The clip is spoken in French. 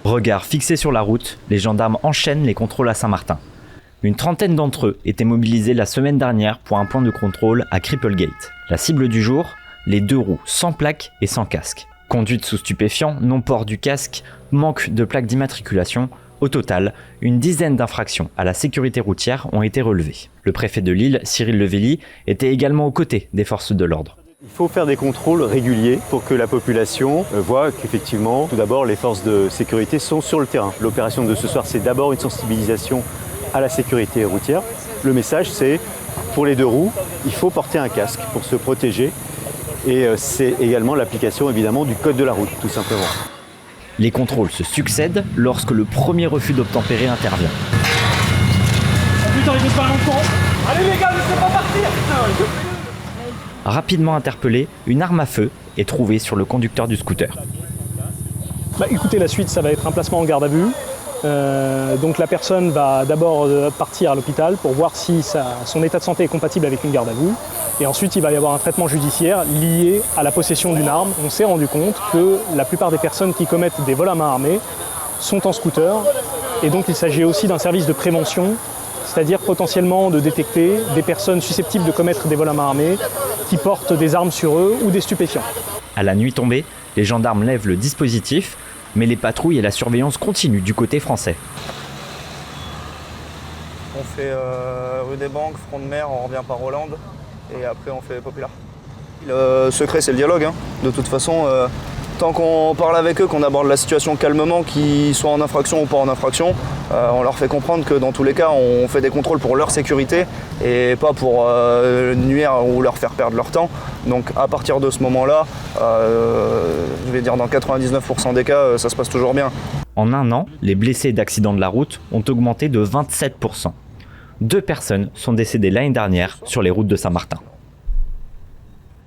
Regard fixé sur la route, les gendarmes enchaînent les contrôles à Saint-Martin. Une trentaine d'entre eux étaient mobilisés la semaine dernière pour un point de contrôle à Cripplegate. La cible du jour, les 2 roues sans plaque et sans casque. Conduite sous stupéfiants, non-port du casque, manque de plaque d'immatriculation. Au total, une dizaine d'infractions à la sécurité routière ont été relevées. Le préfet de Lille, Cyril Levelli, était également aux côtés des forces de l'ordre. Il faut faire des contrôles réguliers pour que la population voit qu'effectivement, tout d'abord, les forces de sécurité sont sur le terrain. L'opération de ce soir, c'est d'abord une sensibilisation à la sécurité routière. Le message, c'est pour les 2 roues, il faut porter un casque pour se protéger. Et c'est également l'application, évidemment, du code de la route, tout simplement. Les contrôles se succèdent lorsque le premier refus d'obtempérer intervient. Putain, il est pas longtemps. Allez les gars, laissez pas partir. Rapidement interpellé, une arme à feu est trouvée sur le conducteur du scooter. Écoutez, la suite, ça va être un placement en garde à vue. Donc la personne va d'abord partir à l'hôpital pour voir si son état de santé est compatible avec une garde à vue. Et ensuite, il va y avoir un traitement judiciaire lié à la possession d'une arme. On s'est rendu compte que la plupart des personnes qui commettent des vols à main armée sont en scooter. Et donc il s'agit aussi d'un service de prévention, c'est-à-dire potentiellement de détecter des personnes susceptibles de commettre des vols à main armée qui portent des armes sur eux ou des stupéfiants. À la nuit tombée, les gendarmes lèvent le dispositif, mais les patrouilles et la surveillance continuent du côté français. On fait rue des Banques, front de mer, on revient par Hollande et après on fait Populaire. Le secret, c'est le dialogue. De toute façon, tant qu'on parle avec eux, qu'on aborde la situation calmement, qu'ils soient en infraction ou pas en infraction, on leur fait comprendre que dans tous les cas, on fait des contrôles pour leur sécurité et pas pour nuire ou leur faire perdre leur temps. Donc à partir de ce moment-là, je vais dire dans 99% des cas, ça se passe toujours bien. En un an, les blessés d'accidents de la route ont augmenté de 27%. 2 personnes sont décédées l'année dernière sur les routes de Saint-Martin.